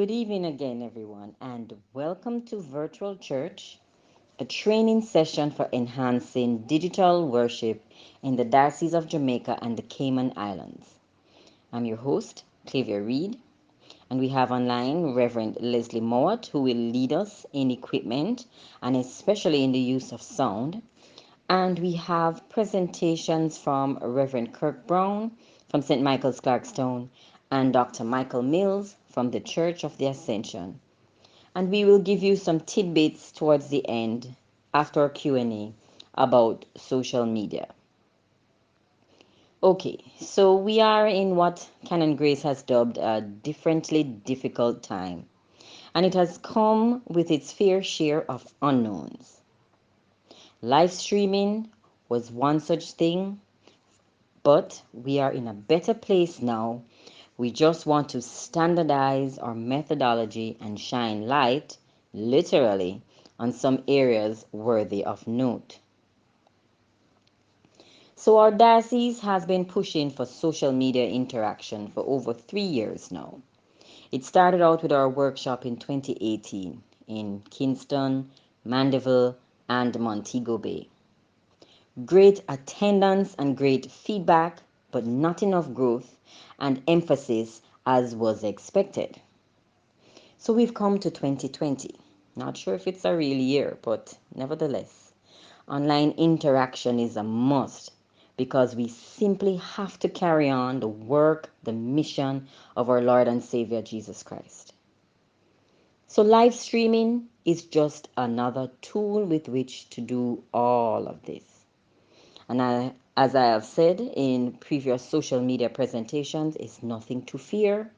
Good evening again, everyone, and welcome to Virtual Church, a training session for enhancing digital worship in the Diocese of Jamaica and the Cayman Islands. I'm your host, Clavia Reed, and we have online Reverend Leslie Mowat, who will lead us in equipment and especially in the use of sound. And we have presentations from Reverend Kirk Brown from St. Michael's Clarkstown and Dr. Michael Mills from the Church of the Ascension. And we will give you some tidbits towards the end after our Q&A about social media. Okay, so we are in what Canon Grace has dubbed a differently difficult time, and it has come with its fair share of unknowns. Live streaming was one such thing, but we are in a better place now. We just want to standardize our methodology and shine light, literally, on some areas worthy of note. So our diocese has been pushing for social media interaction for over 3 years now. It started out with our workshop in 2018 in Kingston, Mandeville, and Montego Bay. Great attendance and great feedback, but not enough growth and emphasis as was expected. So we've come to 2020. Not sure if it's a real year, but nevertheless, online interaction is a must because we simply have to carry on the work, the mission of our Lord and Savior Jesus Christ. So live streaming is just another tool with which to do all of this. And as I have said in previous social media presentations, it's nothing to fear.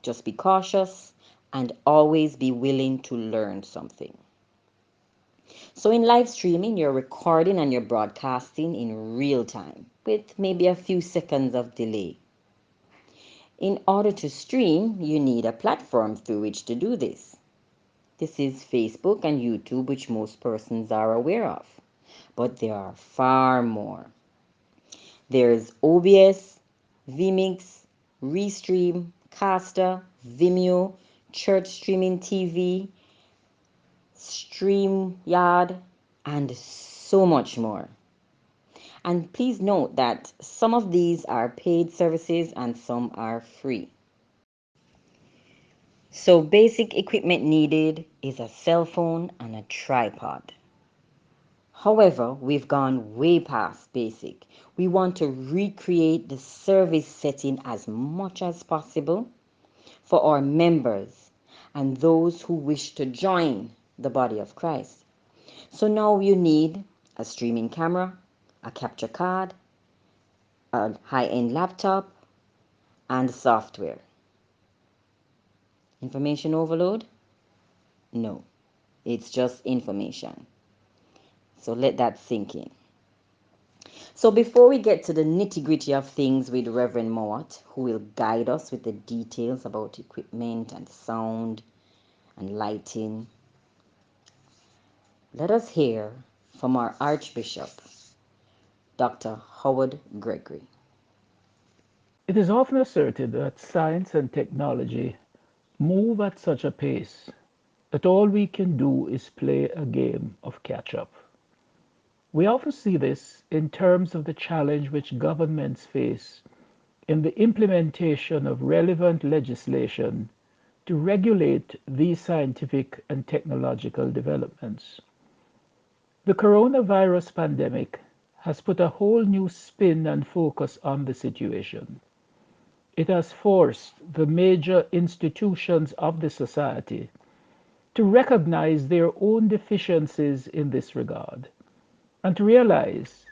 Just be cautious and always be willing to learn something. So in live streaming, you're recording and you're broadcasting in real time with maybe a few seconds of delay. In order to stream, you need a platform through which to do this. This is Facebook and YouTube, which most persons are aware of. But there are far more. There's OBS, vMix, Restream, Caster, Vimeo, Church Streaming TV, StreamYard, and so much more. And please note that some of these are paid services and some are free. So basic equipment needed is a cell phone and a tripod. However, we've gone way past basic. We want to recreate the service setting as much as possible for our members and those who wish to join the body of Christ. So now you need a streaming camera, a capture card, a high-end laptop, and software. Information overload? No, it's just information. So let that sink in. So before we get to the nitty-gritty of things with Reverend Mowat, who will guide us with the details about equipment and sound and lighting, let us hear from our Archbishop, Dr. Howard Gregory. It is often asserted that science and technology move at such a pace that all we can do is play a game of catch up. We often see this in terms of the challenge which governments face in the implementation of relevant legislation to regulate these scientific and technological developments. The coronavirus pandemic has put a whole new spin and focus on the situation. It has forced the major institutions of the society to recognize their own deficiencies in this regard and to realize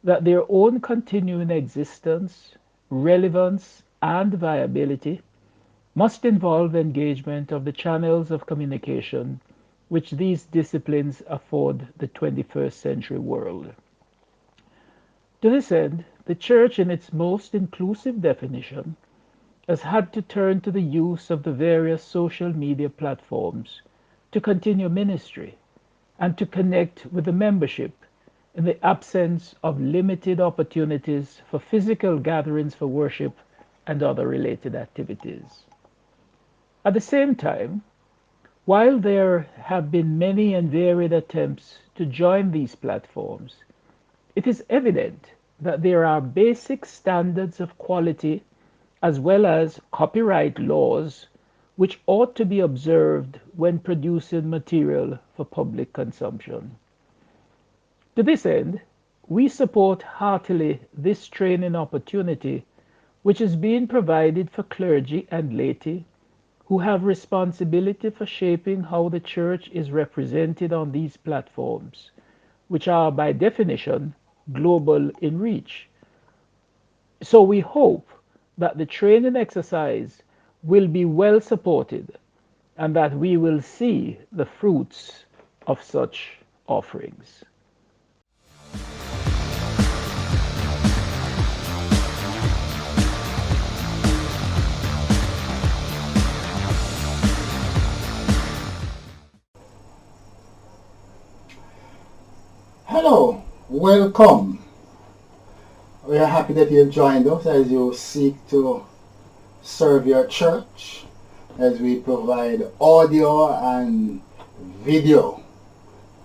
that their own continuing existence, relevance, and viability must involve engagement of the channels of communication which these disciplines afford the 21st century world. To this end, the Church, in its most inclusive definition, has had to turn to the use of the various social media platforms to continue ministry and to connect with the membership in the absence of limited opportunities for physical gatherings for worship and other related activities. At the same time, while there have been many and varied attempts to join these platforms, it is evident that there are basic standards of quality as well as copyright laws which ought to be observed when producing material for public consumption. To this end, we support heartily this training opportunity which is being provided for clergy and laity who have responsibility for shaping how the church is represented on these platforms, which are by definition global in reach. So we hope that the training exercise will be well supported and that we will see the fruits of such offerings. Hello, welcome. We are happy that you joined us as you seek to serve your church as we provide audio and video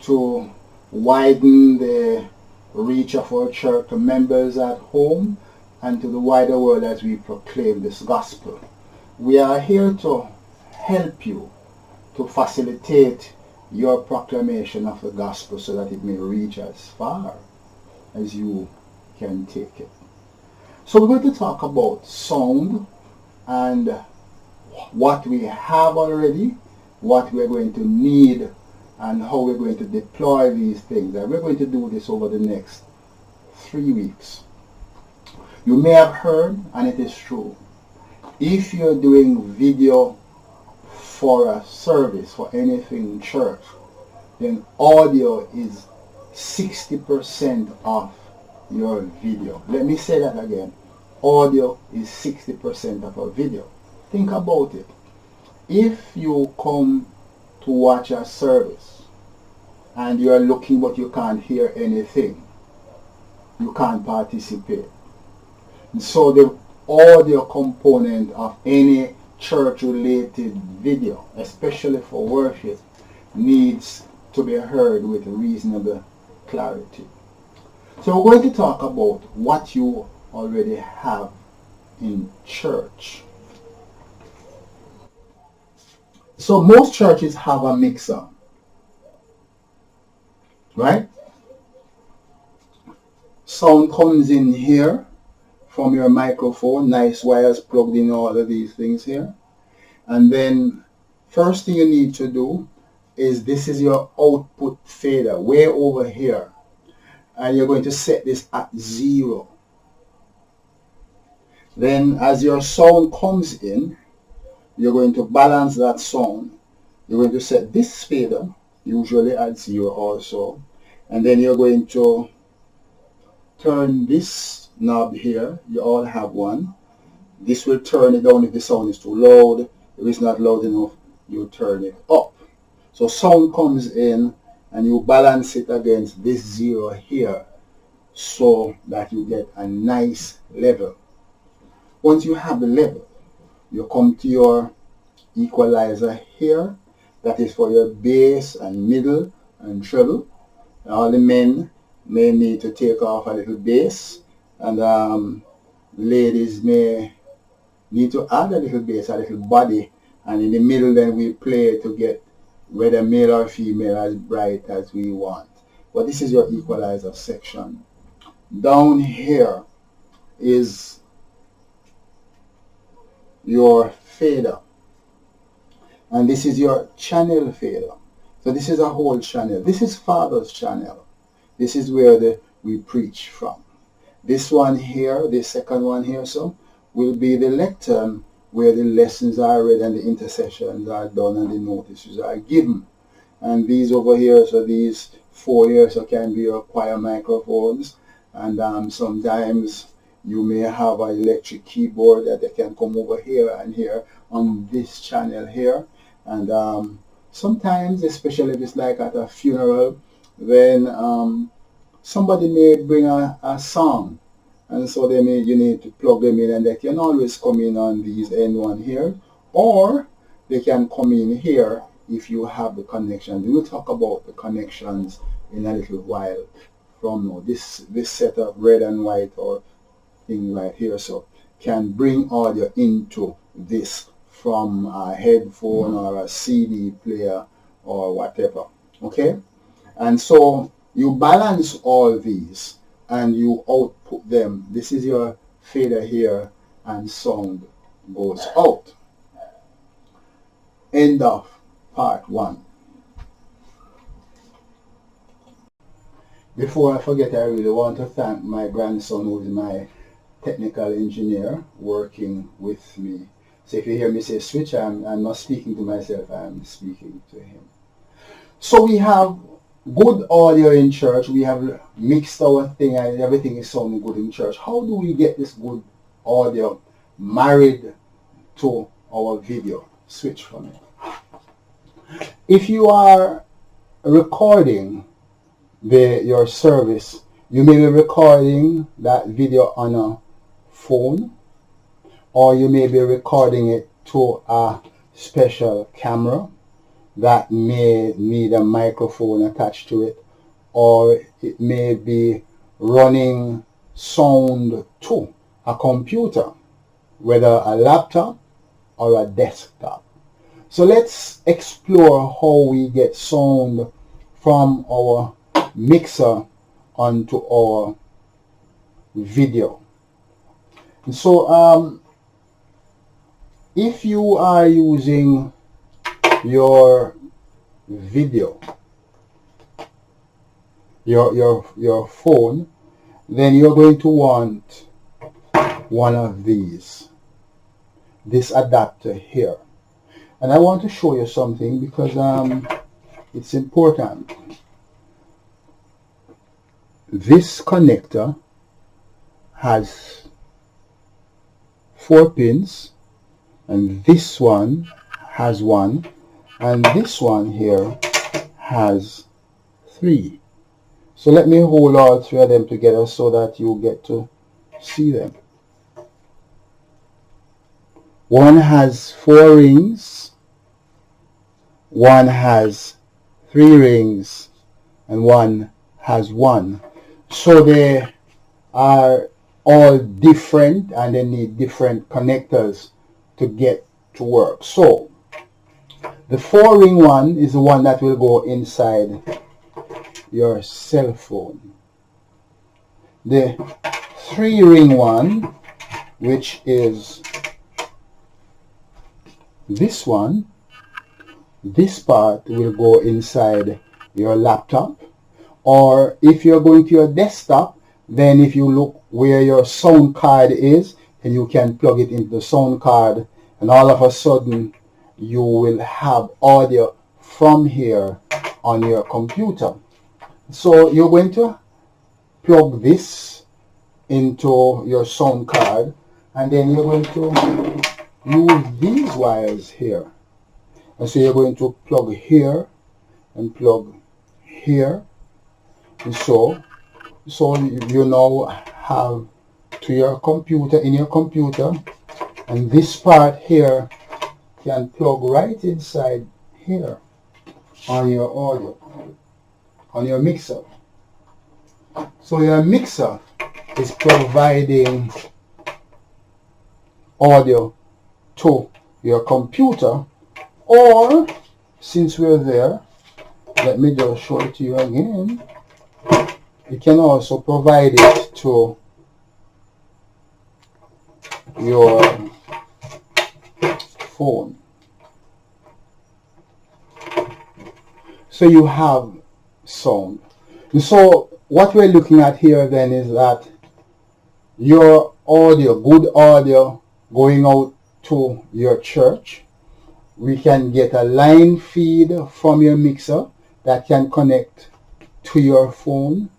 to widen the reach of our church to members at home and to the wider world as we proclaim this gospel. We are here to help you to facilitate your proclamation of the gospel so that it may reach as far as you can take it. So we're going to talk about sound and what we have already, what we're going to need, and how we're going to deploy these things. And we're going to do this over the next 3 weeks. You may have heard, and it is true, if you're doing video for a service, for anything church, then audio is 60% of your video. Let me say that again. Audio is 60% of a video. Think about it. If you come to watch a service and you are looking but you can't hear anything, you can't participate. And so the audio component of any church-related video, especially for worship, needs to be heard with reasonable clarity. So we're going to talk about what you already have in church. So most churches have a mixer, right? Sound comes in here from your microphone, nice wires plugged in, all of these things here. And then first thing you need to do is this is your output fader way over here. And you're going to set this at 0. Then as your sound comes in, you're going to balance that sound. You're going to set this fader, usually at 0 also. And then you're going to turn this knob here. You all have one. This will turn it down if the sound is too loud. If it's not loud enough, you turn it up. So sound comes in and you balance it against this 0 here so that you get a nice level. Once you have the level, you come to your equalizer here. That is for your bass and middle and treble. All the men may need to take off a little bass, and ladies may need to add a little bass, a little body, and in the middle then we play to get whether male or female as bright as we want. But this is your equalizer section. Down here is your fader, and this is your channel fader. So this is a whole channel. This is Father's channel. This is where we preach from. This one here, the second one here, so will be the lectern where the lessons are read and the intercessions are done and the notices are given. And these over here, so these 4 here, so can be your choir microphones. And sometimes you may have an electric keyboard that they can come over here and here on this channel here. And sometimes, especially if it's like at a funeral, then somebody may bring a song, and so you need to plug them in, and they can always come in on these N1 here, or they can come in here if you have the connections. We will talk about the connections in a little while from now. This setup, red and white or thing right here, so can bring audio into this from a headphone or a CD player or whatever. Okay, and so you balance all these and you output them. This is your fader here, and sound goes out. End of part 1. Before I forget, I really want to thank my grandson, who is my technical engineer, working with me. So if you hear me say switch, I'm not speaking to myself, I'm speaking to him. So we have good audio in church. We have mixed our thing and everything is sounding good in church. How do we get this good audio married to our video? Switch for me. If you are recording your service, you may be recording that video on a phone, or you may be recording it to a special camera that may need a microphone attached to it, or it may be running sound to a computer, whether a laptop or a desktop. So let's explore how we get sound from our mixer onto our video. And so if you are using your video, your phone, then you're going to want one of these, this adapter here. And I want to show you something because it's important. This connector has 4 pins, and this one has 1, and this one here has 3. So let me hold all 3 of them together so that you get to see them. One has 4 rings, one has 3 rings, and one has 1. So they are all different and they need different connectors to get to work. So the 4-ring one is the one that will go inside your cell phone. The 3-ring one, which is this one, this part will go inside your laptop. Or if you're going to your desktop, then if you look where your sound card is, then you can plug it into the sound card, and all of a sudden you will have audio from here on your computer. So you're going to plug this into your sound card, and then you're going to use these wires here. And so you're going to plug here and plug here. And so you now have to your computer, in your computer, and this part here can plug right inside here on your audio, on your mixer. So your mixer is providing audio to your computer, or since we're there, let me just show it to you again. You can also provide it to your phone. So you have sound. And so what we're looking at here then is that your audio, good audio going out to your church, we can get a line feed from your mixer that can connect to your phone,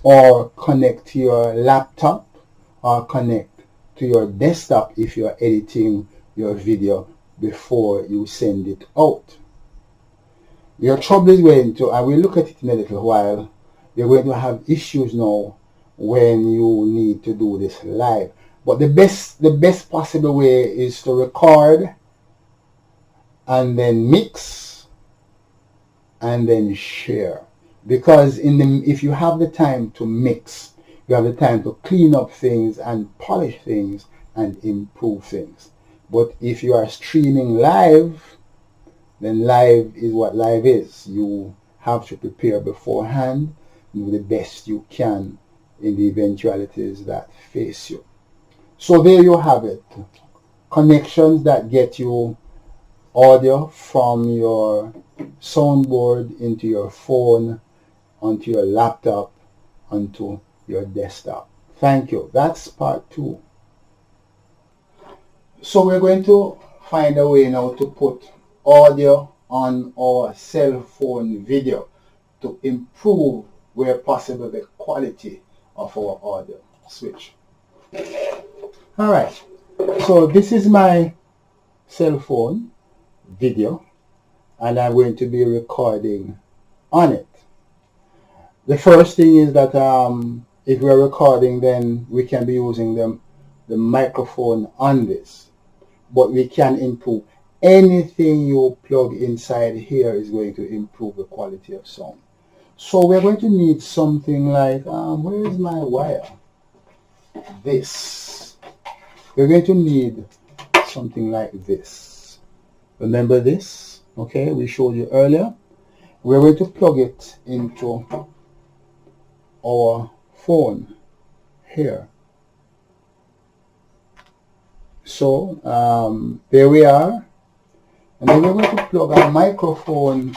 or connect to your laptop, or connect to your desktop if you're editing your video before you send it out. Your trouble is going to, and we'll look at it in a little while, you're going to have issues now when you need to do this live. But the best possible way is to record and then mix, and then share. Because if you have the time to mix, you have the time to clean up things and polish things and improve things. But if you are streaming live, then live is what live is. You have to prepare beforehand, do the best you can in the eventualities that face you. So there you have it. Connections that get you audio from your soundboard into your phone, onto your laptop, onto your desktop. Thank you. That's part 2. So we're going to find a way now to put audio on our cell phone video to improve, where possible, the quality of our audio. Switch. Alright, so this is my cell phone video, and I'm going to be recording on it. The first thing is that if we're recording, then we can be using the microphone on this, but we can improve. Anything you plug inside here is going to improve the quality of sound. So we're going to need something like, where is my wire? This. We're going to need something like this. Remember this? Okay, we showed you earlier. We're going to plug it into our phone here. So there we are. And then we're going to plug a microphone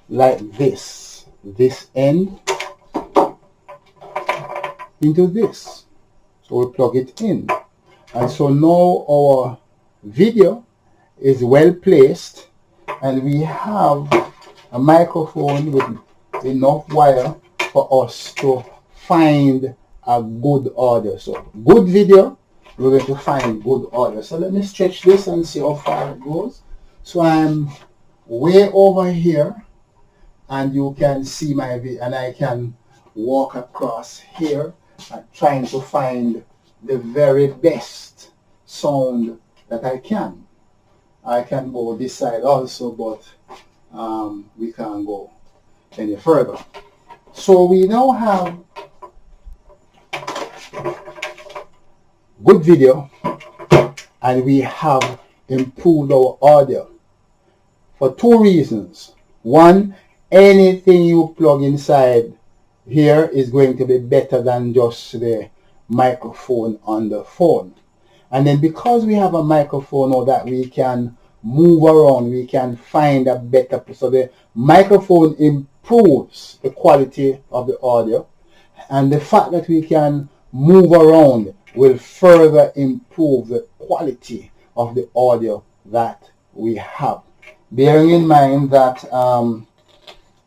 like this end into this. So we plug it in. And so now our video is well placed, and we have a microphone with enough wire for us to find a good audio. So good video, we're going to find good audio. So let me stretch this and see how far it goes. So I'm way over here, and you can see my video, and I can walk across here and trying to find the very best sound that I can. I can go this side also, but we can't go any further. So we now have good video, and we have improved our audio for 2 reasons. One, anything you plug inside here is going to be better than just the microphone on the phone. And then because we have a microphone or that we can move around, we can find a better, so the microphone improves the quality of the audio, and the fact that we can move around will further improve the quality of the audio that we have. Bearing in mind that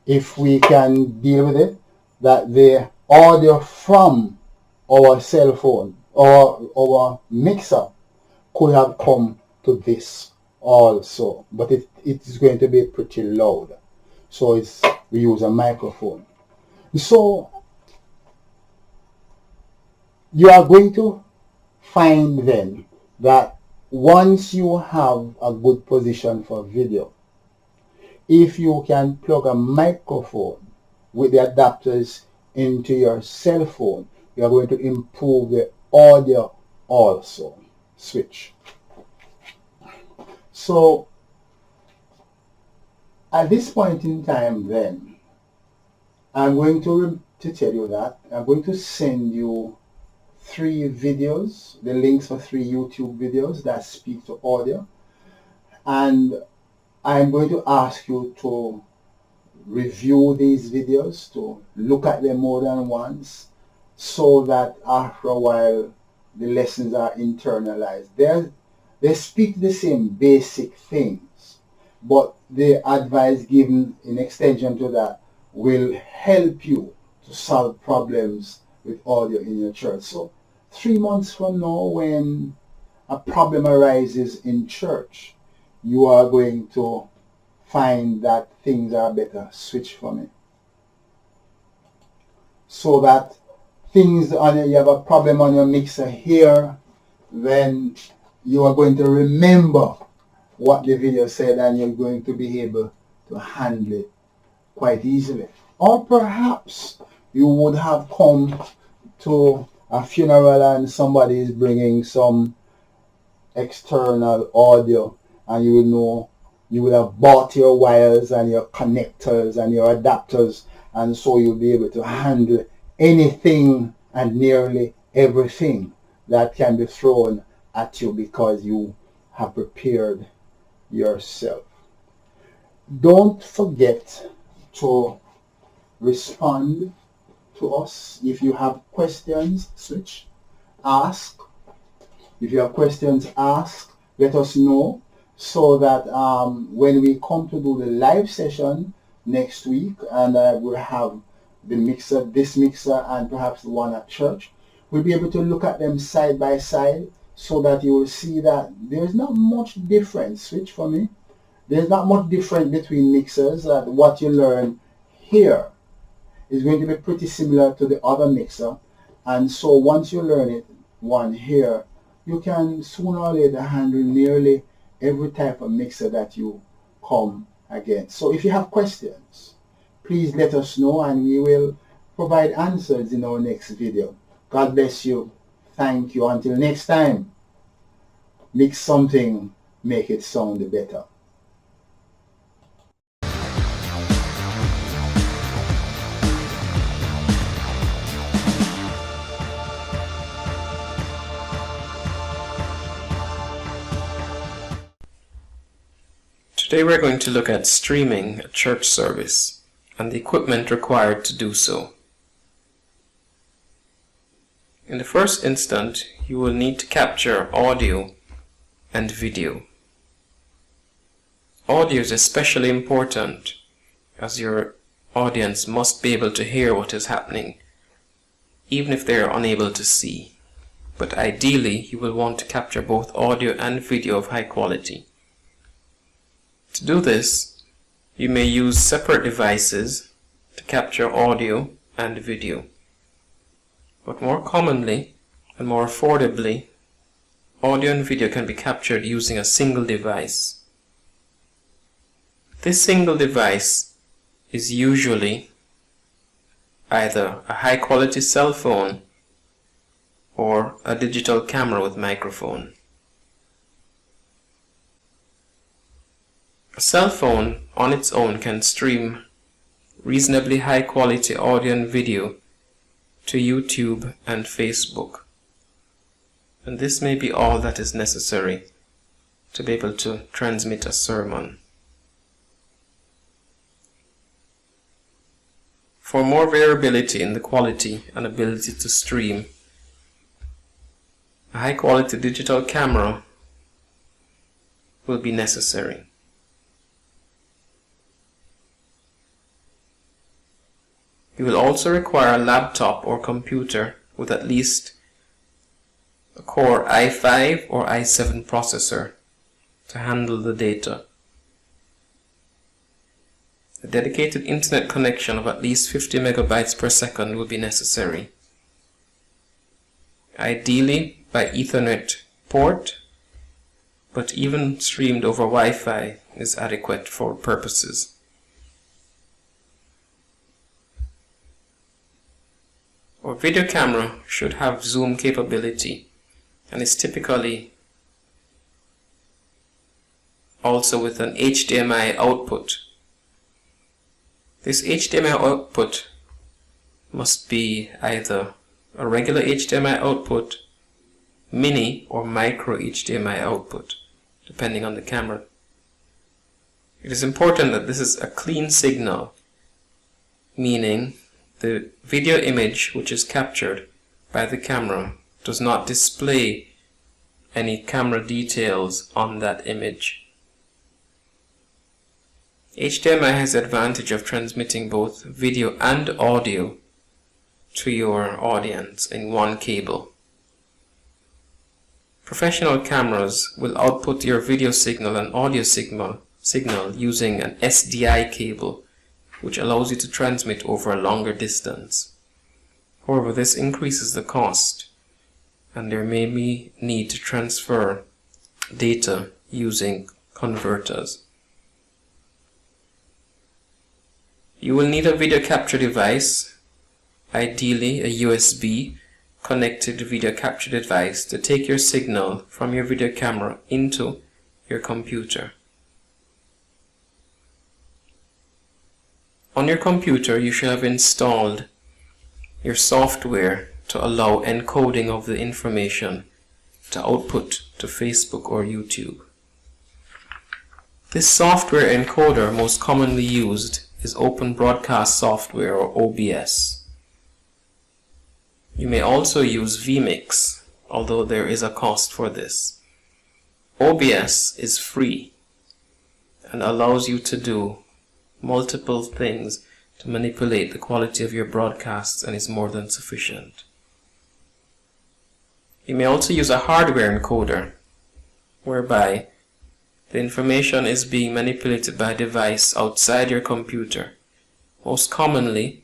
if we can deal with it, that the audio from our cell phone or our mixer could have come to this also, but it is going to be pretty loud. So we use a microphone. So you are going to find then that once you have a good position for video, if you can plug a microphone with the adapters into your cell phone, you are going to improve the audio also. Switch. So at this point in time then, I'm going to tell you that I'm going to send you 3 videos, the links for 3 YouTube videos that speak to audio, and I'm going to ask you to review these videos, to look at them more than once, so that after a while the lessons are internalized. They speak the same basic things, but the advice given in extension to that will help you to solve problems with audio in your church. So 3 months from now, when a problem arises in church, you are going to find that things are better. Switch for me. So that things you have a problem on your mixer here, then you are going to remember what the video said, and you're going to be able to handle it quite easily. Or perhaps you would have come to a funeral and somebody is bringing some external audio, and you will know, you will have bought your wires and your connectors and your adapters, and so you'll be able to handle anything and nearly everything that can be thrown at you because you have prepared yourself. Don't forget to respond to us. If you have questions, switch, ask. If you have questions, ask. Let us know so that when we come to do the live session next week, and we'll have the mixer, this mixer, and perhaps the one at church, we'll be able to look at them side by side so that you will see that there's not much difference. Switch for me. There's not much difference between mixers. That what you learn here is going to be pretty similar to the other mixer, and so once you learn it, one here, you can sooner or later handle nearly every type of mixer that you come against. So if you have questions, please let us know and we will provide answers in our next video. God bless you. Thank you. Until next time, mix something, make it sound better. Today we're going to look at streaming a church service and the equipment required to do so. In the first instant, you will need to capture audio and video. Audio is especially important as your audience must be able to hear what is happening, even if they are unable to see. But ideally, you will want to capture both audio and video of high quality. To do this, you may use separate devices to capture audio and video. But more commonly and more affordably, audio and video can be captured using a single device. This single device is usually either a high-quality cell phone or a digital camera with microphone. A cell phone on its own can stream reasonably high-quality audio and video to YouTube and Facebook, and this may be all that is necessary to be able to transmit a sermon. For more variability in the quality and ability to stream, a high-quality digital camera will be necessary. You will also require a laptop or computer with at least a Core i5 or i7 processor to handle the data. A dedicated internet connection of at least 50 megabytes per second will be necessary, ideally by Ethernet port, but even streamed over Wi-Fi is adequate for purposes. Our video camera should have zoom capability and is typically also with an HDMI output. This HDMI output must be either a regular HDMI output, mini or micro HDMI output, depending on the camera. It is important that this is a clean signal, meaning the video image which is captured by the camera does not display any camera details on that image. HDMI has the advantage of transmitting both video and audio to your audience in one cable. Professional cameras will output your video signal and audio signal using an SDI cable, which allows you to transmit over a longer distance. However, this increases the cost, and there may be need to transfer data using converters. You will need a video capture device, ideally a USB connected video capture device, to take your signal from your video camera into your computer. On your computer, you should have installed your software to allow encoding of the information to output to Facebook or YouTube. This software encoder, most commonly used, is Open Broadcast Software, or OBS. You may also use vMix, although there is a cost for this. OBS is free and allows you to do multiple things to manipulate the quality of your broadcasts, and is more than sufficient. You may also use a hardware encoder, whereby the information is being manipulated by a device outside your computer. Most commonly,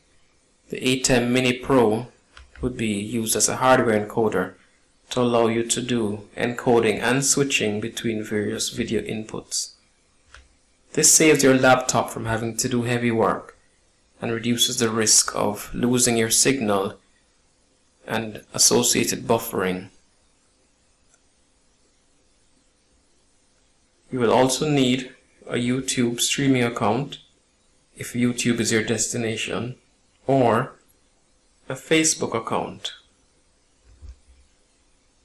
the A10 Mini Pro would be used as a hardware encoder to allow you to do encoding and switching between various video inputs. This saves your laptop from having to do heavy work and reduces the risk of losing your signal and associated buffering. You will also need a YouTube streaming account, if YouTube is your destination, or a Facebook account.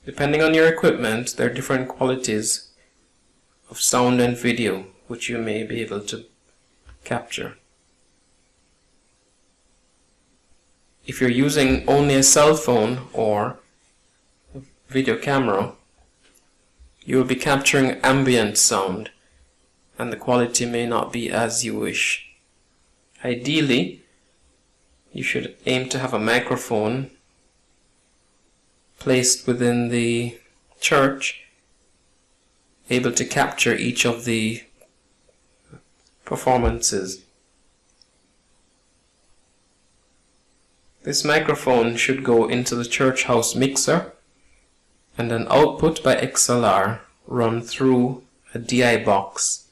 Depending on your equipment, there are different qualities of sound and video which you may be able to capture. If you're using only a cell phone or video camera, you will be capturing ambient sound, and the quality may not be as you wish. Ideally, you should aim to have a microphone placed within the church, able to capture each of the performances. This microphone should go into the church house mixer, and an output by XLR run through a DI box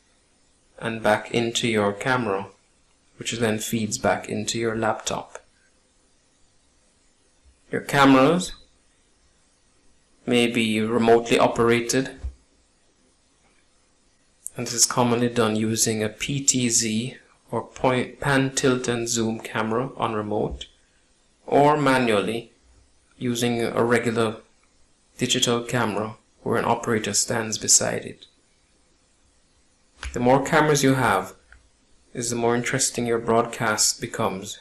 and back into your camera, which then feeds back into your laptop. Your cameras may be remotely operated, and this is commonly done using a PTZ or pan, tilt and zoom camera on remote, or manually using a regular digital camera where an operator stands beside it. The more cameras you have, is the more interesting your broadcast becomes,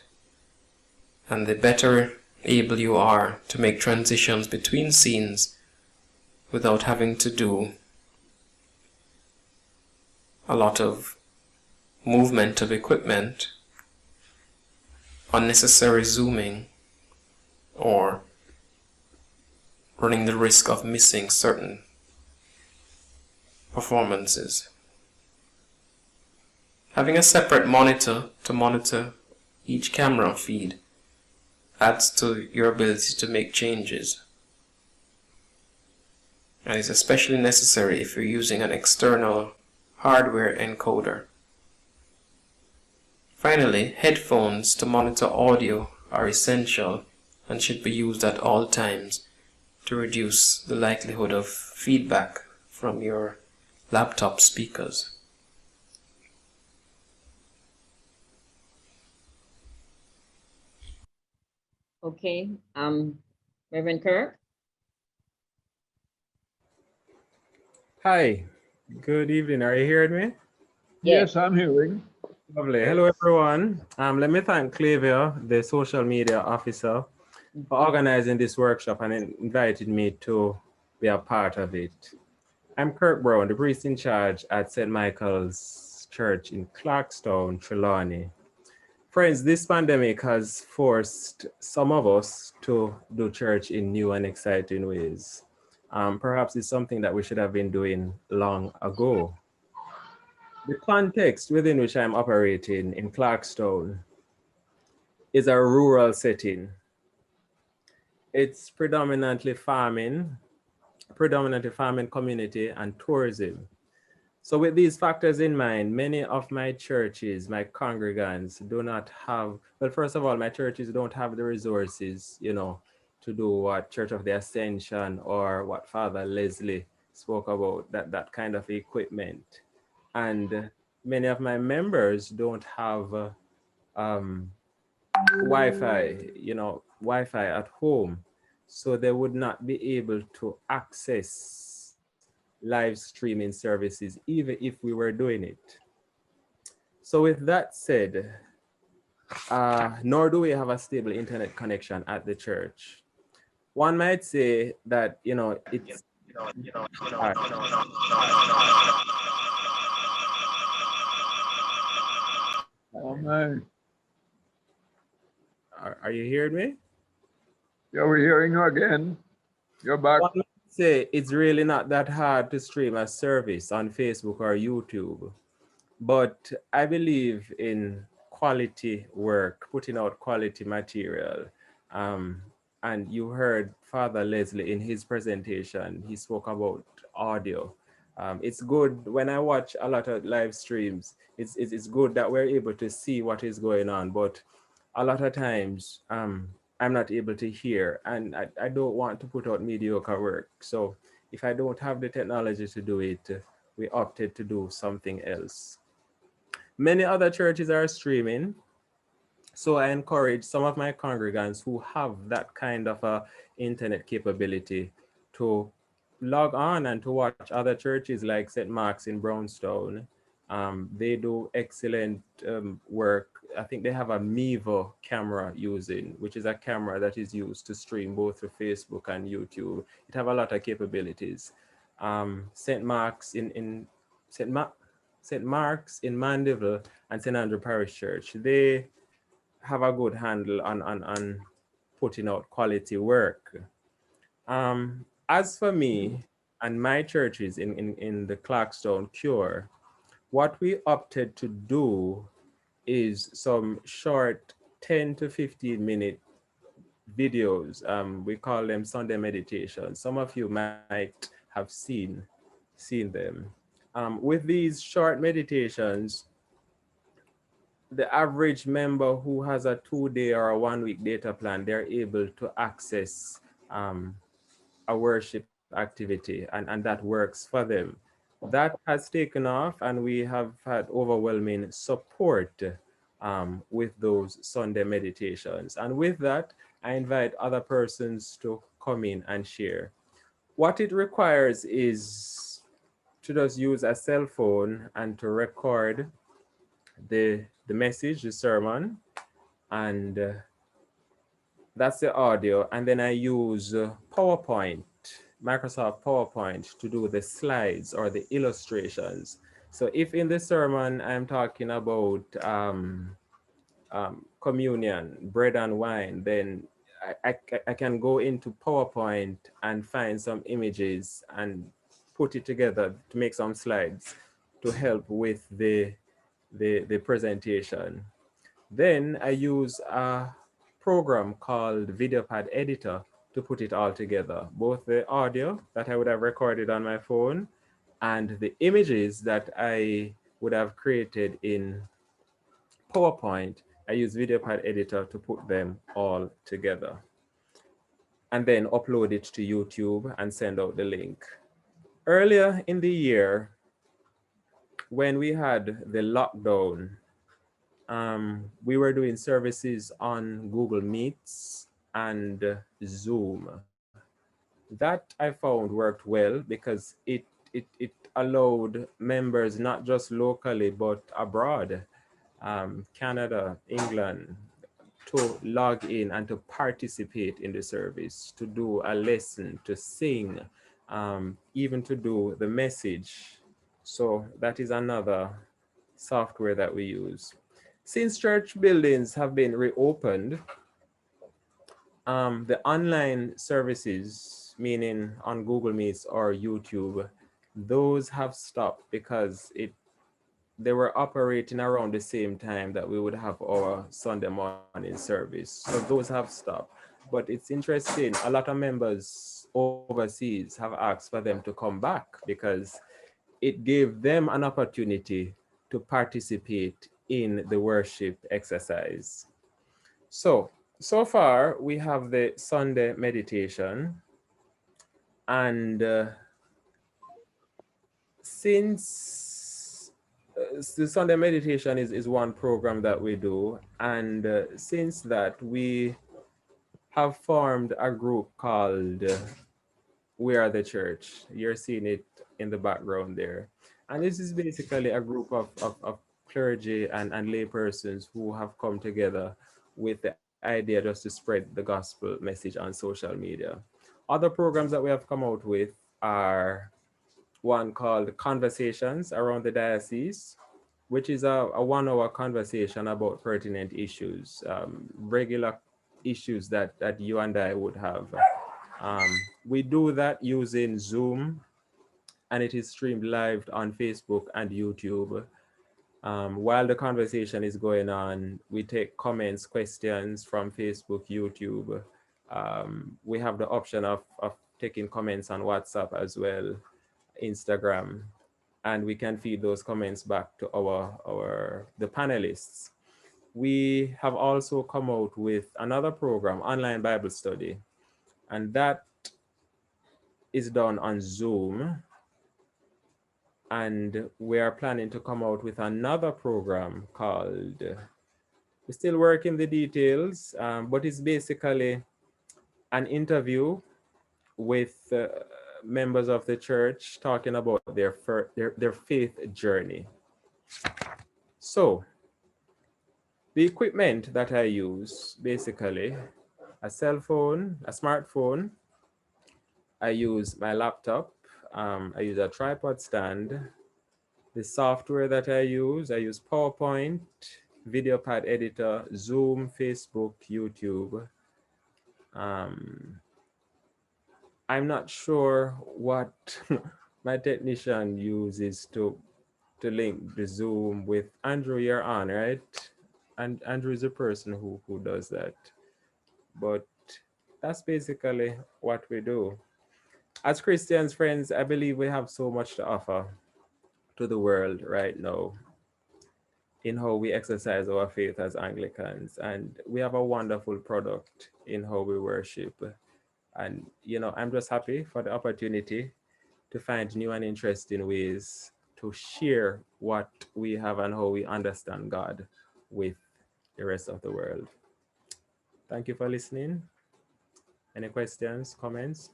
and the better able you are to make transitions between scenes without having to do a lot of movement of equipment, unnecessary zooming, or running the risk of missing certain performances. Having a separate monitor to monitor each camera feed adds to your ability to make changes, and is especially necessary if you're using an external hardware encoder. Finally, headphones to monitor audio are essential and should be used at all times to reduce the likelihood of feedback from your laptop speakers. Okay, Reverend Kirk? Hi, good evening. Are you hearing me? Yes, I'm hearing. Lovely. Hello, everyone. Let me thank Clavia, the social media officer, for organizing this workshop and inviting me to be a part of it. I'm Kirk Brown, the priest in charge at St. Michael's Church in Clarkstown, Trelawney. Friends, this pandemic has forced some of us to do church in new and exciting ways. Perhaps it's something that we should have been doing long ago. The context within which I'm operating in Clarkstown is a rural setting. It's predominantly farming community and tourism. So with these factors in mind, many of my churches, my congregants do not have, well, first of all, my churches don't have the resources, to do what Church of the Ascension or what Father Leslie spoke about, that kind of equipment. And many of my members don't have um, Wi-Fi at home. So they would not be able to access live streaming services, even if we were doing it. So with that said, nor do we have a stable internet connection at the church. One might say that, it's hard. Oh man, Are you hearing me? yeah, we're hearing you again. You're back. One might say it's really not that hard to stream a service on Facebook or YouTube. But I believe in quality work, putting out quality material. Um, and you heard Father Leslie in his presentation, he spoke about audio. It's good when I watch a lot of live streams, it's good that we're able to see what is going on, but a lot of times I'm not able to hear, and I don't want to put out mediocre work. So if I don't have the technology to do it, we opted to do something else. Many other churches are streaming, so I encourage some of my congregants who have that kind of a internet capability to log on and to watch other churches like St. Mark's in Brownstown. They do excellent work. I think they have a Mevo camera using, which is a camera that is used to stream both to Facebook and YouTube. It have a lot of capabilities. St. Mark's in St. St. Mark's in Mandeville and St. Andrew Parish Church, they have a good handle on putting out quality work. As for me and my churches in the Clarkstown Cure, what we opted to do is some short 10 to 15-minute videos. We call them Sunday meditations. Some of you might have seen them. With these short meditations, the average member who has a 2-day or a 1-week data plan, they're able to access a worship activity, and that works for them. That has taken off, and we have had overwhelming support with those Sunday meditations. And with that, I invite other persons to come in and share. What it requires is to just use a cell phone and to record the message, the sermon, and that's the audio. And then I use PowerPoint, Microsoft PowerPoint, to do the slides or the illustrations. So if in the sermon I'm talking about communion, bread and wine, then I can go into PowerPoint and find some images and put it together to make some slides to help with the presentation. Then I use a program called VideoPad Editor to put it all together, both the audio that I would have recorded on my phone and the images that I would have created in PowerPoint. I use VideoPad Editor to put them all together and then upload it to YouTube and send out the link. Earlier in the year, when we had the lockdown, we were doing services on Google Meets and Zoom. That I found worked well because it allowed members not just locally but abroad, Canada, England, to log in and to participate in the service, to do a lesson, to sing, even to do the message. So that is another software that we use. Since church buildings have been reopened, the online services, meaning on Google Meets or YouTube, those have stopped because they were operating around the same time that we would have our Sunday morning service. So those have stopped. But it's interesting, a lot of members overseas have asked for them to come back because it gave them an opportunity to participate in the worship exercise. So far we have the Sunday meditation, and since the Sunday meditation is one program that we do, and since that we have formed a group called We Are the Church. You're seeing it in the background there. And this is basically a group of clergy and lay persons who have come together with the idea just to spread the gospel message on social media. Other programs that we have come out with are one called Conversations Around the Diocese, which is a 1 hour conversation about pertinent issues, regular issues that you and I would have. We do that using Zoom, and it is streamed live on Facebook and YouTube. While the conversation is going on, we take comments, questions from Facebook, YouTube. We have the option of taking comments on WhatsApp as well, Instagram, and we can feed those comments back to the panelists. We have also come out with another program, online Bible study, and that is done on Zoom. And we are planning to come out with another program called, we're still working the details, but it's basically an interview with members of the church talking about their faith journey. So the equipment that I use, basically a cell phone, a smartphone. I use my laptop. I use a tripod stand. The software that I use PowerPoint, video pad editor, Zoom, Facebook, YouTube. I'm not sure what my technician uses to link the Zoom with. Andrew, you're on, right? And Andrew is the person who does that. But that's basically what we do. As Christians, friends, I believe we have so much to offer to the world right now in how we exercise our faith as Anglicans. And we have a wonderful product in how we worship. And, I'm just happy for the opportunity to find new and interesting ways to share what we have and how we understand God with the rest of the world. Thank you for listening. Any questions, comments?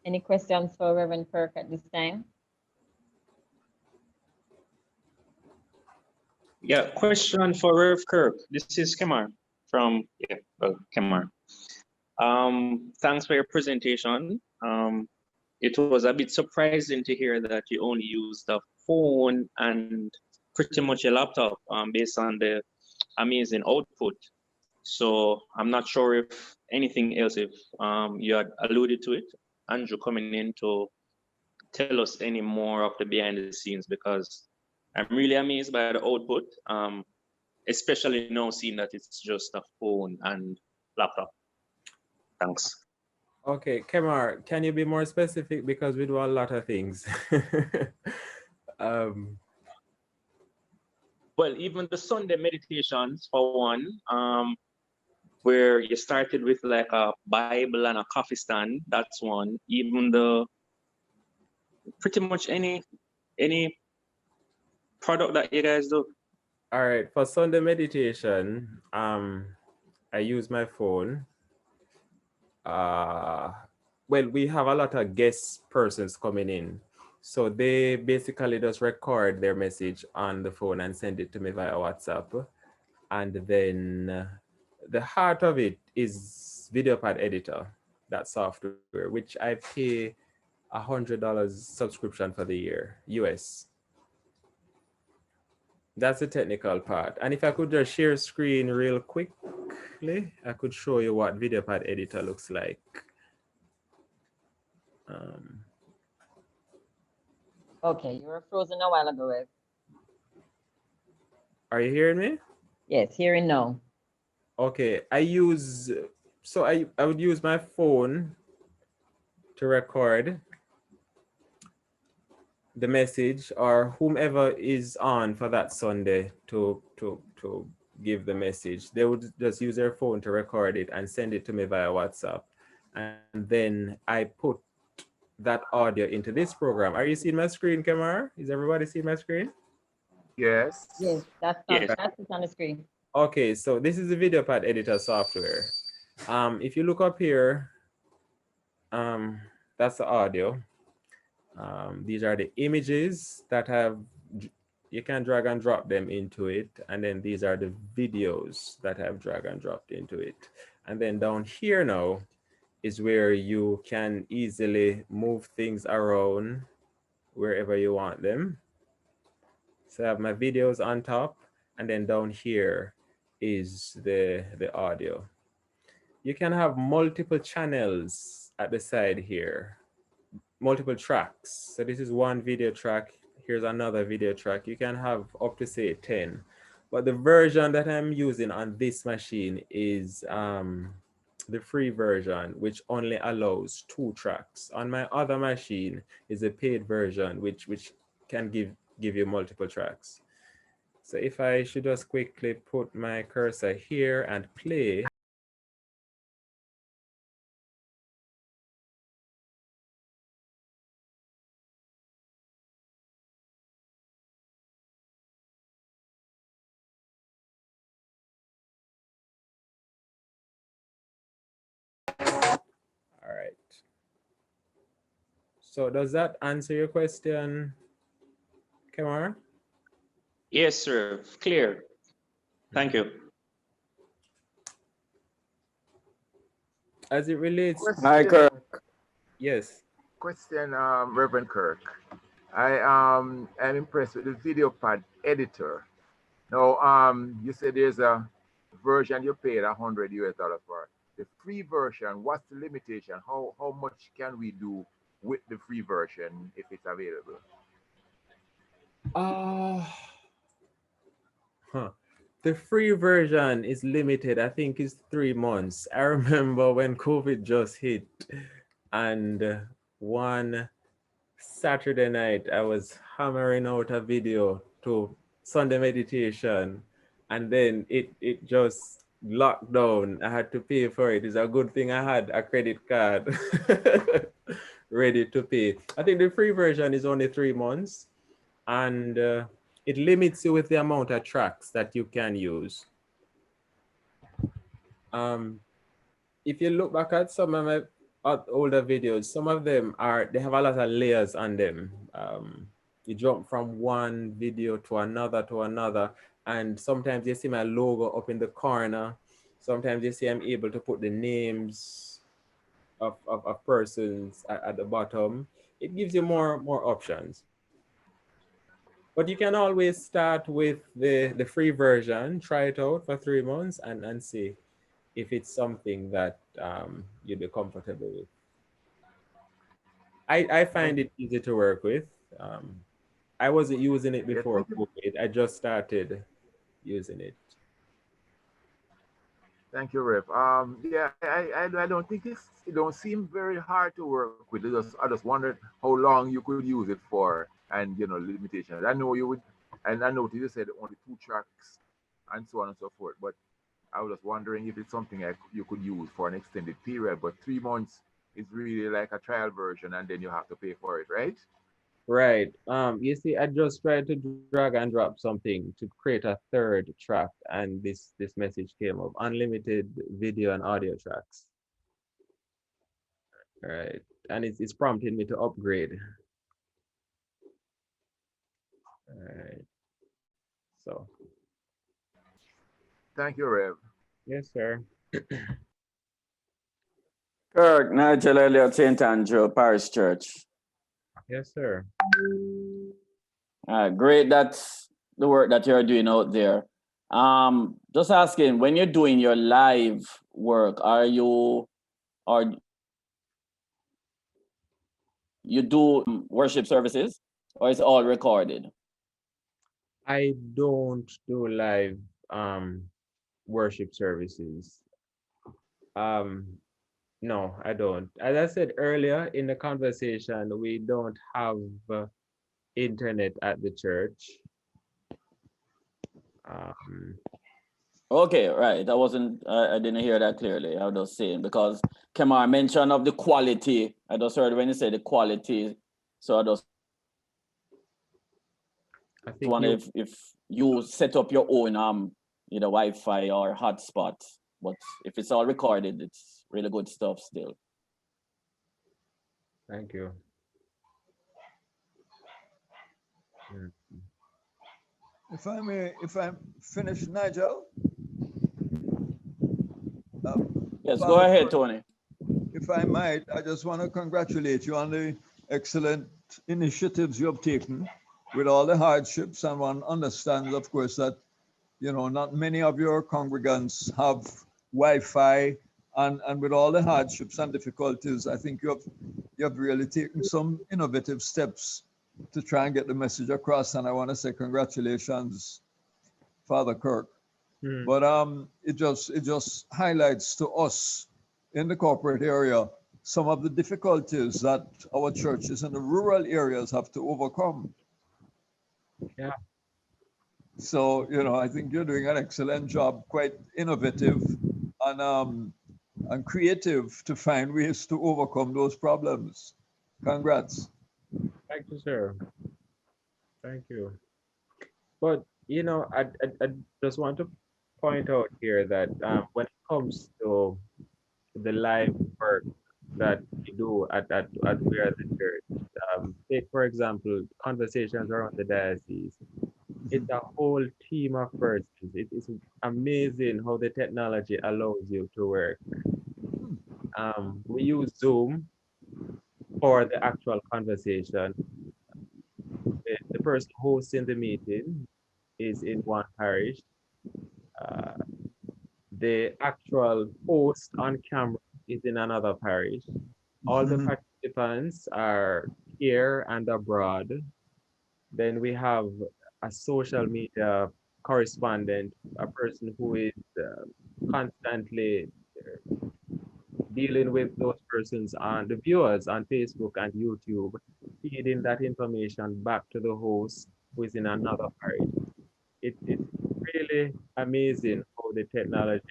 Any questions for Reverend Kirk at this time? Yeah, question for Rev Kirk. This is Kemar from Kemar. Thanks for your presentation. It was a bit surprising to hear that you only used a phone and pretty much a laptop based on the amazing output. So I'm not sure if anything else, if you had alluded to it, Andrew coming in to tell us any more of the behind the scenes, because I'm really amazed by the output, especially now seeing that it's just a phone and laptop. Thanks. Okay, Kemar, can you be more specific, because we do a lot of things? Well, even the Sunday meditations, for one, where you started with like a Bible and a coffee stand, that's one. Even pretty much any product that you guys do. All right, for Sunday meditation, I use my phone. Well, we have a lot of guest persons coming in. So they basically just record their message on the phone and send it to me via WhatsApp. And then the heart of it is video pad editor, that software, which I pay $100 subscription for the year, US. That's the technical part. And if I could just share screen real quickly, I could show you what video pad editor looks like. Okay, you were frozen a while ago, Rev. Are you hearing me? Yes, hearing now. Okay, I use So I would use my phone to record the message, or whomever is on for that Sunday to give the message. They would just use their phone to record it and send it to me via WhatsApp. And then I put that audio into this program. Are you seeing my screen, Kamar? Is everybody seeing my screen? Yes. Yes, that's Yes. it on the screen. Okay, so this is the video pad editor software. If you look up here, that's the audio. These are the images that you can drag and drop them into it. And then these are the videos that have drag and dropped into it. And then down here now is where you can easily move things around wherever you want them. So I have my videos on top, and then down here is the audio. You can have multiple channels at the side here, multiple tracks. So this is one video track. Here's another video track. You can have up to say 10. But the version that I'm using on this machine is the free version, which only allows 2 tracks. On my other machine is a paid version, which can give you multiple tracks. So if I should just quickly put my cursor here and play. All right. So does that answer your question, Kamara? Yes, sir. Clear. Thank you. As it relates, Hi, Kirk. yes. Question, Reverend Kirk. I am impressed with the video pad editor. Now, you said there's a version you paid $100 for. The free version, what's the limitation? How much can we do with the free version if it's available? The free version is limited. I think it's 3 months. I remember when COVID just hit, and one Saturday night I was hammering out a video to Sunday meditation, and then it just locked down. I had to pay for it. It's a good thing I had a credit card ready to pay. I think the free version is only 3 months, and it limits you with the amount of tracks that you can use. If you look back at some of my older videos, some of them they have a lot of layers on them. You jump from one video to another, and sometimes you see my logo up in the corner. Sometimes you see I'm able to put the names of persons at the bottom. It gives you more options. But you can always start with the free version, try it out for 3 months and see if it's something that you'd be comfortable with. I find it easy to work with. I wasn't using it before COVID. I just started using it. Thank you, Rev. Yeah, I don't think it don't seem very hard to work with. I just wondered how long you could use it for, and limitations. I know you would, and I know you said only 2 tracks, and so on and so forth. But I was just wondering if it's something you could use for an extended period. But 3 months is really like a trial version, and then you have to pay for it, right? Right. You see, I just tried to drag and drop something to create a 3rd track, and this message came up: unlimited video and audio tracks. Right, and it's prompting me to upgrade. All right. So. Thank you, Rev. Yes, sir. Kirk, Nigel Elliott, St. Andrew Parish Church. Yes, sir. Great, that's the work that you're doing out there. Just asking, when you're doing your live work, you do worship services, or is it all recorded? I don't do live worship services. No, I don't. As I said earlier in the conversation, we don't have internet at the church. Okay, right. I didn't hear that clearly. I was just saying because Kemar mentioned of the quality. I just heard when you said the quality. So I just I think wonder if you set up your own either Wi-Fi or hotspot. But if it's all recorded, it's really good stuff still. Thank you. If I may, if I'm finished, Nigel. Yes, go Father ahead, Kirk, Tony. if I might, I just want to congratulate you on the excellent initiatives you have taken with all the hardships. And one understands, of course, that, you know, not many of your congregants have Wi-Fi, and with all the hardships and difficulties, I think you have really taken some innovative steps to try and get the message across. And I want to say congratulations, Father Kirk. But it just highlights to us in the corporate area some of the difficulties that our churches in the rural areas have to overcome. Yeah. So, you know, I think you're doing an excellent job, quite innovative and creative to find ways to overcome those problems. Congrats. Thank you, sir. Thank you. But you know, I just want to point out here that when it comes to the live work that we do at We Are the Church, take for example conversations around the diocese. It's a whole team of persons. It is amazing how the technology allows you to work. We use Zoom for the actual conversation. The person hosting the meeting is in one parish. Uh, the actual host on camera is in another parish. All the participants are here and abroad. Then we have a social media correspondent, a person who is constantly dealing with those persons on the viewers on Facebook and YouTube, feeding that information back to the host who is in another parish. It's really amazing how the technology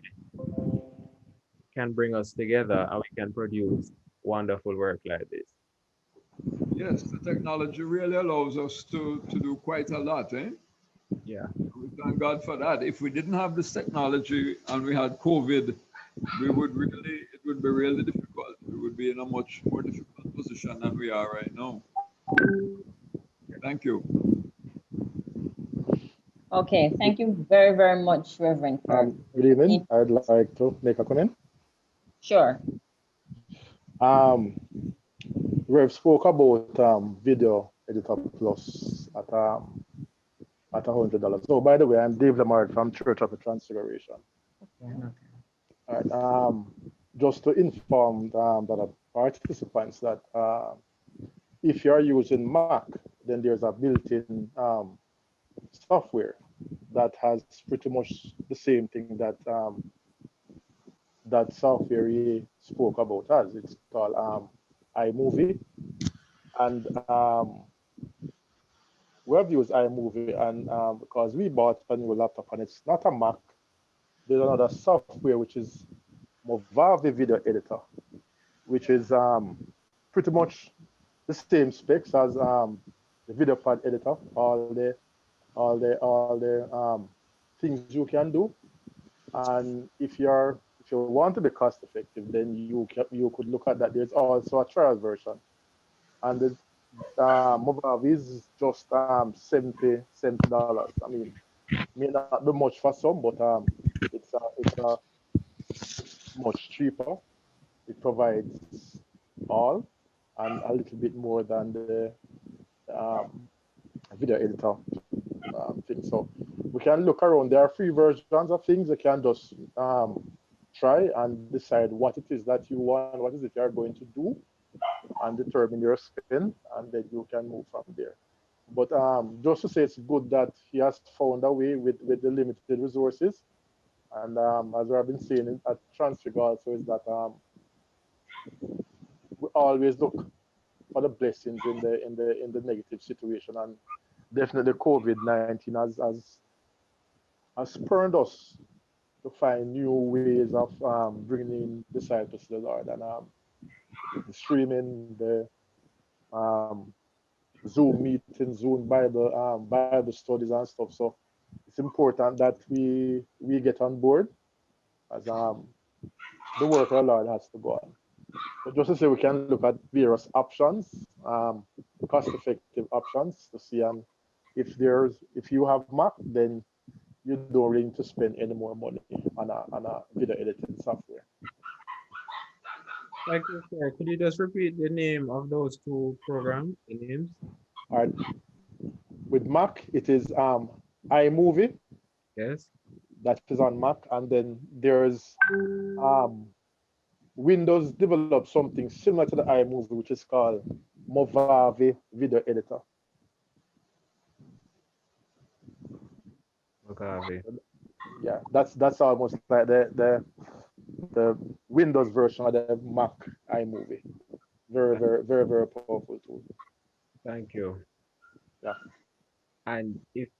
can bring us together and we can produce wonderful work like this. Yes, the technology really allows us to do quite a lot, eh? Yeah. We thank God for that. If we didn't have this technology and we had COVID, it would be really difficult. We would be in a much more difficult position than we are right now. Thank you. Okay, thank you very, very much, Reverend Kirk. Good evening. I'd like to make a comment. Sure. Rev spoke about Video Editor Plus at $100. So, by the way, I'm Dave Lamar from Church of the Transfiguration. Okay. All right. Just to inform the other participants that if you are using Mac, then there's a built-in software that has pretty much the same thing that that software he spoke about as. It's called iMovie, and we have used iMovie, and because we bought a new laptop and it's not a Mac, there's another software which is Mojave Video Editor, which is pretty much the same specs as the VideoPad editor. All the things you can do, and if you want to be cost effective, then you could look at that. There's also a trial version, and the Mojave is just $70. I mean, may not be much for some, but it's much cheaper. It provides all and a little bit more than the video editor thing. So we can look around. There are free versions of things. You can just try and decide what it is that you want, what is it you're going to do, and determine your spend, and then you can move from there. But just to say, it's good that he has found a way with the limited resources And as I've been saying at Transfigure also is that we always look for the blessings in the negative situation, and definitely COVID-19 has spurred us to find new ways of bringing disciples to the Lord, and the streaming, the um, Zoom meetings, Bible studies and stuff. So it's important that we get on board as the work of the Lord has to go on. So just to say, we can look at various options, cost-effective options to see if you have Mac, then you don't really need to spend any more money on a video editing software. Thank you, sir. Could you just repeat the name of those two programs, the names? All right. With Mac, it is iMovie. Yes. That is on Mac, and then there's Windows developed something similar to the iMovie, which is called Mojave Video Editor. Mojave. Yeah, that's almost like the Windows version of the Mac iMovie. Very powerful tool. Thank you. Yeah. And if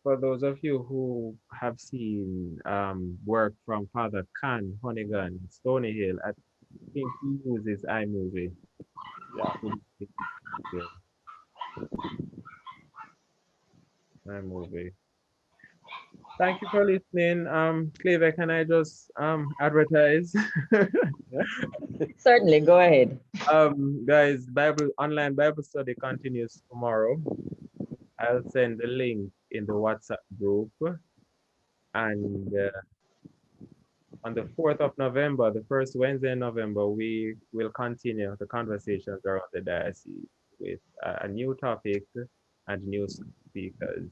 for those of you who have seen work from Father Khan Honeygan, Stony Hill, I think he uses iMovie. Yeah. iMovie. Thank you for listening. Cleaver, can I just advertise? Certainly, go ahead. Guys, online Bible study continues tomorrow. I'll send the link in the WhatsApp group. And on the 4th of November, the first Wednesday in November, we will continue the conversations around the diocese with a new topic and new speakers.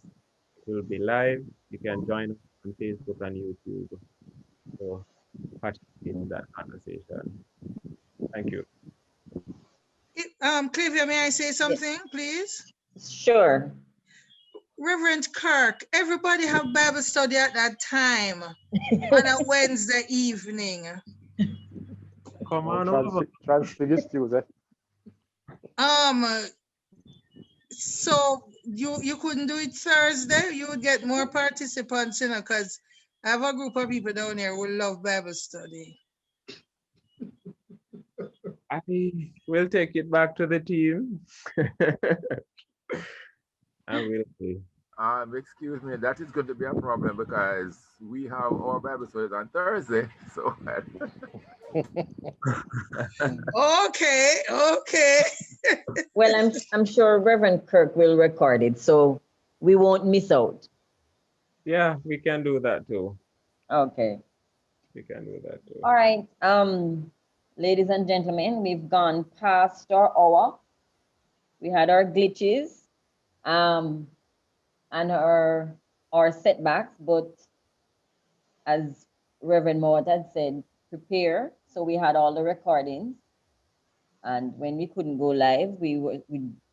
It will be live. You can join us on Facebook and YouTube to participate in that conversation. Thank you. Clivia, may I say something, please? Sure. Reverend Kirk, everybody have Bible study at that time on a Wednesday evening. Come on over. Transfigure Tuesday. So you couldn't do it Thursday? You would get more participants, you know, because I have a group of people down here who love Bible study. I will take it back to the team. I will see. Excuse me, that is going to be a problem because we have our Bible studies on Thursday. So okay. Well, I'm sure Reverend Kirk will record it, so we won't miss out. Yeah, we can do that too. Okay. We can do that too. All right. Ladies and gentlemen, we've gone past our hour. We had our glitches and our setbacks, but as Reverend Mort had said, prepare. So we had all the recordings. And when we couldn't go live, we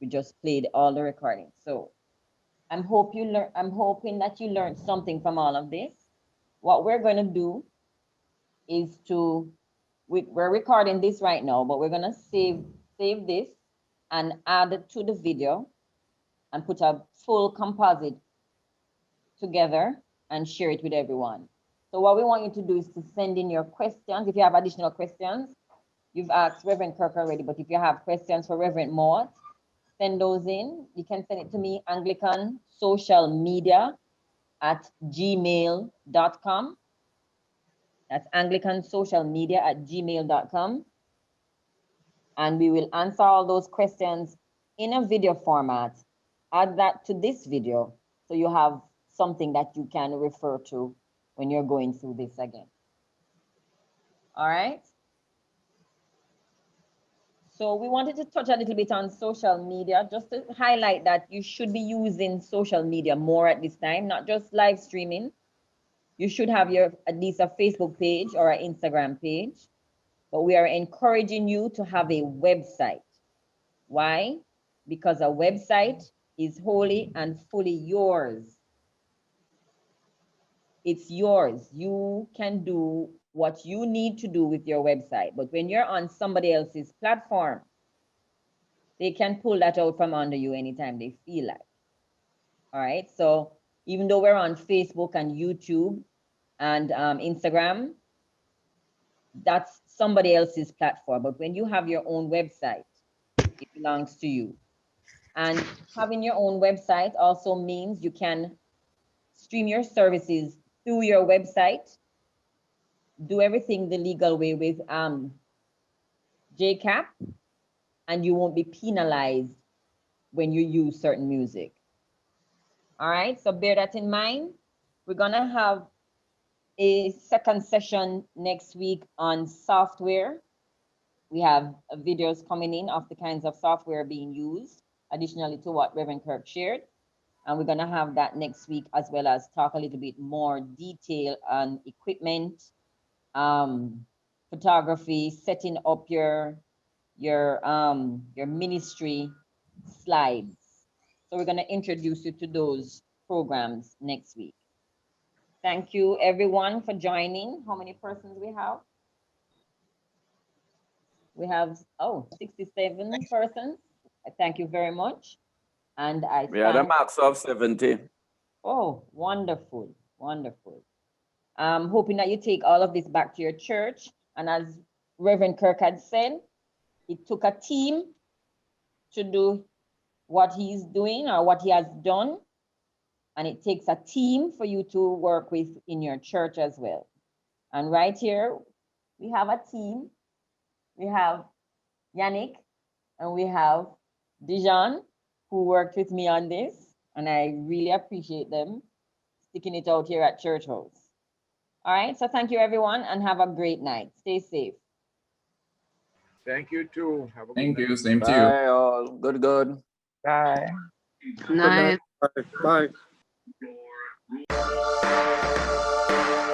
just played all the recordings. So I'm hoping that you learned something from all of this. What we're going to do is we're recording this right now, but we're going to save this and add it to the video and put a full composite together and share it with everyone. So what we want you to do is to send in your questions. If you have additional questions, you've asked Reverend Kirk already, but if you have questions for Reverend Mort, send those in. You can send it to me, anglicansocialmedia@gmail.com. That's anglicansocialmedia@gmail.com. And we will answer all those questions in a video format. Add that to this video so you have something that you can refer to when you're going through this again. All right. So we wanted to touch a little bit on social media, just to highlight that you should be using social media more at this time, not just live streaming. You should have at least a Facebook page or an Instagram page, but we are encouraging you to have a website. Why? Because a website is wholly and fully yours. It's yours. You can do what you need to do with your website. But when you're on somebody else's platform, they can pull that out from under you anytime they feel like. All right. So even though we're on Facebook and YouTube and Instagram, that's somebody else's platform. But when you have your own website, it belongs to you. And having your own website also means you can stream your services through your website, do everything the legal way with JCAP, and you won't be penalized when you use certain music. All right, so bear that in mind. We're gonna have a second session next week on software. We have videos coming in of the kinds of software being used, additionally to what Reverend Kirk shared. And we're gonna have that next week, as well as talk a little bit more detail on equipment, photography, setting up your ministry slides. So we're gonna introduce you to those programs next week. Thank you everyone for joining. How many persons we have? We have, 67 persons. Thank you very much. And We had a max of 70. Oh, wonderful, wonderful. I'm hoping that you take all of this back to your church. And as Reverend Kirk had said, it took a team to do what he's doing or what he has done. And it takes a team for you to work with in your church as well. And right here, we have a team. We have Yannick and we have Dijon, who worked with me on this. And I really appreciate them sticking it out here at Church House. All right, so thank you everyone and have a great night. Stay safe. Thank you too. Have a Thank good you. Same to you. Bye all. Good, good. Bye. Good night. Bye. Bye.